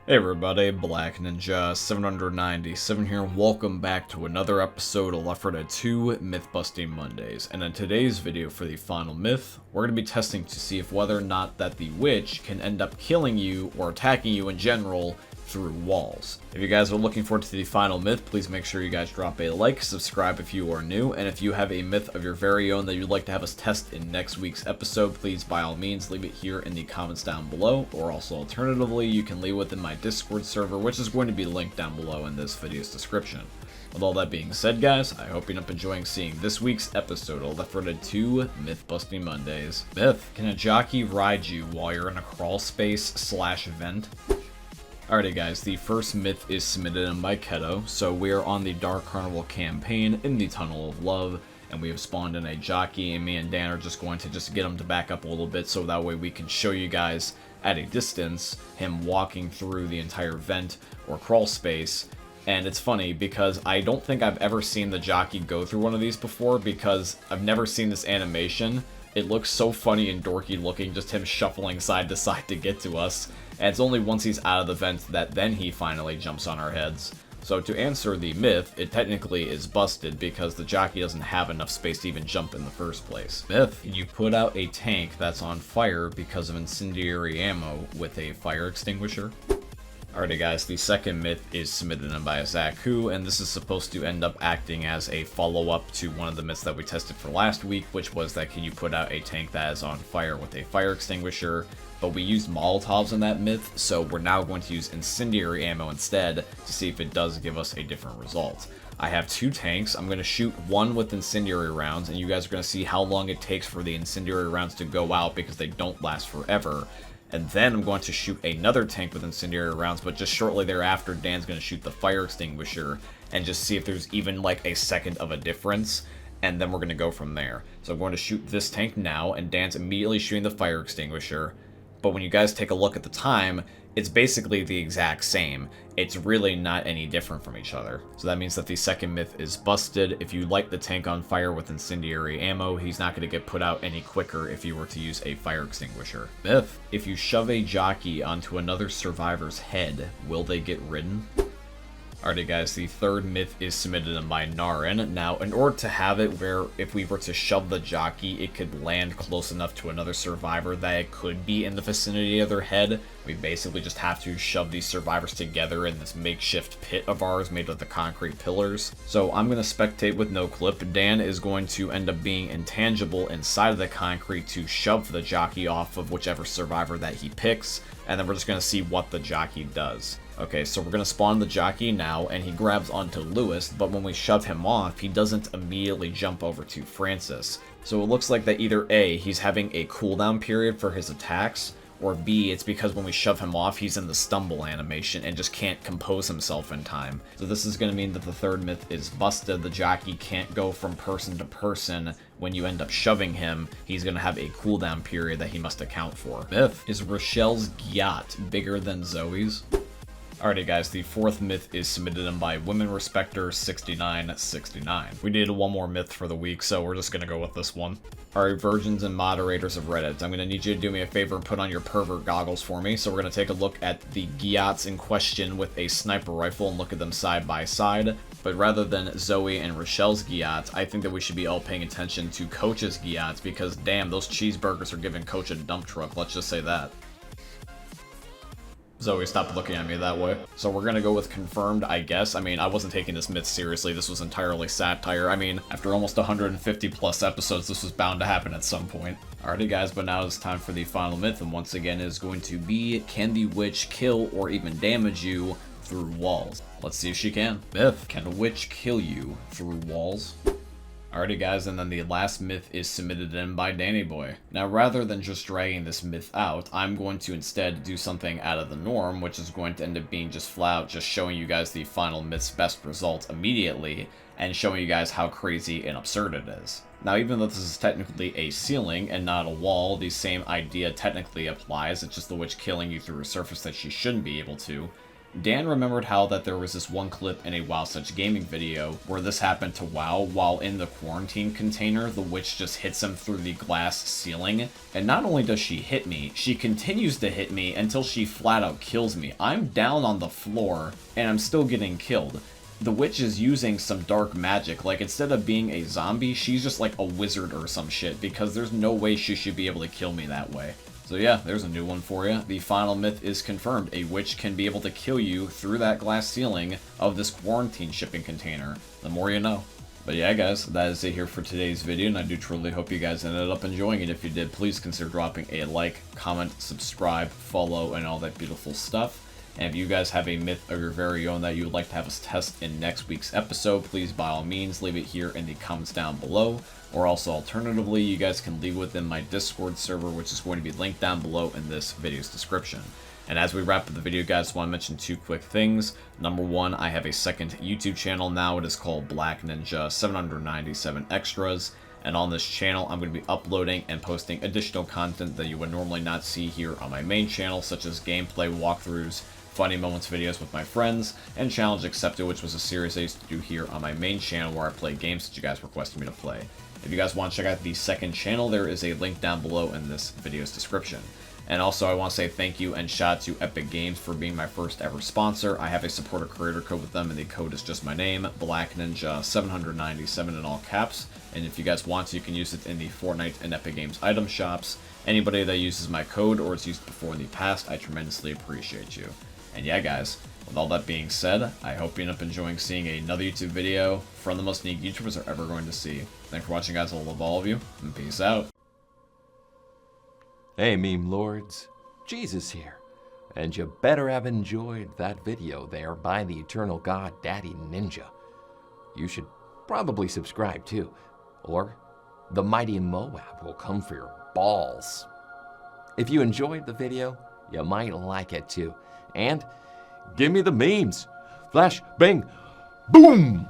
Hey everybody, Black Ninja 797 here, and welcome back to another episode of Left 4 Dead 2 Myth-Busting Mondays. And in today's video for the final myth, we're going to be testing to see if whether or not that the witch can end up killing you or attacking you in general through walls. If you guys are looking forward to the final myth, please make sure you guys drop a like, subscribe if you are new, and if you have a myth of your very own that you'd like to have us test in next week's episode, please by all means leave it here in the comments down below, or also alternatively you can leave it in my Discord server, which is going to be linked down below in this video's description. With all that being said, guys, I hope you're enjoying seeing this week's episode of Left 4 Dead 2 Myth-Busting Mondays. Myth: can a jockey ride you while you're in a crawl space / vent? Alrighty guys, the first myth is submitted in by Keto. So we are on the Dark Carnival campaign in the Tunnel of Love, and we have spawned in a jockey, and me and Dan are just going to get him to back up a little bit so that way we can show you guys at a distance him walking through the entire vent or crawl space. And it's funny because I don't think I've ever seen the jockey go through one of these before because I've never seen this animation. It looks so funny and dorky looking, just him shuffling side to side to get to us. And it's only once he's out of the vent that then he finally jumps on our heads. So to answer the myth, it technically is busted because the jockey doesn't have enough space to even jump in the first place. Myth: you put out a tank that's on fire because of incendiary ammo with a fire extinguisher. Alrighty guys, the second myth is submitted in by Zaku, and this is supposed to end up acting as a follow-up to one of the myths that we tested for last week, which was that can you put out a tank that is on fire with a fire extinguisher, but we used Molotovs in that myth, so we're now going to use incendiary ammo instead to see if it does give us a different result. I have two tanks. I'm going to shoot one with incendiary rounds, and you guys are going to see how long it takes for the incendiary rounds to go out because they don't last forever. And then I'm going to shoot another tank with incendiary rounds, but just shortly thereafter, Dan's going to shoot the fire extinguisher and just see if there's even like a second of a difference, and then we're going to go from there. So I'm going to shoot this tank now, and Dan's immediately shooting the fire extinguisher. But when you guys take a look at the time, it's basically the exact same. It's really not any different from each other. So that means that the second myth is busted. If you light the tank on fire with incendiary ammo, he's not going to get put out any quicker if you were to use a fire extinguisher. Myth: if you shove a jockey onto another survivor's head, will they get ridden? Alrighty guys, the third myth is submitted in by Narin. Now, in order to have it where if we were to shove the jockey, it could land close enough to another survivor that it could be in the vicinity of their head, we basically just have to shove these survivors together in this makeshift pit of ours made of the concrete pillars. So I'm going to spectate with no clip. Dan is going to end up being intangible inside of the concrete to shove the jockey off of whichever survivor that he picks, and then we're just going to see what the jockey does. Okay, so we're going to spawn the jockey now, and he grabs onto Lewis, but when we shove him off, he doesn't immediately jump over to Francis. So it looks like that either A, he's having a cooldown period for his attacks, or B, it's because when we shove him off, he's in the stumble animation and just can't compose himself in time. So this is going to mean that the third myth is busted. The jockey can't go from person to person when you end up shoving him. He's going to have a cooldown period that he must account for. Myth: is Rochelle's gyat bigger than Zoe's? Alrighty guys, the fourth myth is submitted in by Women Respector 6969. We needed one more myth for the week, so we're just gonna go with this one. Alright, virgins and moderators of Reddit, I'm gonna need you to do me a favor and put on your pervert goggles for me. So we're gonna take a look at the gyats in question with a sniper rifle and look at them side by side. But rather than Zoe and Rochelle's gyats, I think that we should be all paying attention to Coach's gyats because damn, those cheeseburgers are giving Coach a dump truck, let's just say that. Zoe, stop looking at me that way. So we're gonna go with confirmed, I guess. I mean, I wasn't taking this myth seriously. This was entirely satire. I mean, after almost 150 plus episodes, this was bound to happen at some point. Alrighty guys, but now it's time for the final myth, and once again it is going to be, can the witch kill or even damage you through walls? Let's see if she can. Myth: can a witch kill you through walls? Alrighty guys, and then the last myth is submitted in by Danny Boy. Now rather than just dragging this myth out, I'm going to instead do something out of the norm, which is going to end up being just flat out just showing you guys the final myth's best result immediately, and showing you guys how crazy and absurd it is. Now even though this is technically a ceiling and not a wall, the same idea technically applies. It's just the witch killing you through a surface that she shouldn't be able to. Dan remembered how that there was this one clip in a WoW Such Gaming video where this happened to WoW while in the quarantine container. The witch just hits him through the glass ceiling, and not only does she hit me, she continues to hit me until she flat out kills me. I'm down on the floor and I'm still getting killed. The witch is using some dark magic. Like, instead of being a zombie, she's just like a wizard or some shit, because there's no way she should be able to kill me that way. So yeah, there's a new one for you. The final myth is confirmed. A witch can be able to kill you through that glass ceiling of this quarantine shipping container. The more you know. But yeah, guys, that is it here for today's video, and I do truly hope you guys ended up enjoying it. If you did, please consider dropping a like, comment, subscribe, follow, and all that beautiful stuff. And if you guys have a myth of your very own that you would like to have us test in next week's episode, please by all means leave it here in the comments down below. Or also alternatively, you guys can leave within my Discord server, which is going to be linked down below in this video's description. And as we wrap up the video, guys, I want to mention two quick things. Number one, I have a second YouTube channel now. It is called Black Ninja 797 Extras. And on this channel, I'm going to be uploading and posting additional content that you would normally not see here on my main channel, such as gameplay walkthroughs, funny moments videos with my friends, and Challenge Accepted, which was a series I used to do here on my main channel where I play games that you guys requested me to play. If you guys want to check out the second channel, there is a link down below in this video's description. And also, I want to say thank you and shout out to Epic Games for being my first ever sponsor. I have a supporter creator code with them, and the code is just my name, Black Ninja 797 in all caps. And if you guys want to, you can use it in the Fortnite and Epic Games item shops. Anybody that uses my code or has used it before in the past, I tremendously appreciate you. And yeah, guys, with all that being said, I hope you end up enjoying seeing another YouTube video from the most unique YouTubers are ever going to see. Thanks for watching, guys. I love all of you, and peace out. Hey, meme lords, Jesus here, and you better have enjoyed that video there by the eternal god Daddy Ninja. You should probably subscribe too, or the mighty Moab will come for your balls. If you enjoyed the video, you might like it too, and give me the memes. Flash, bang, boom!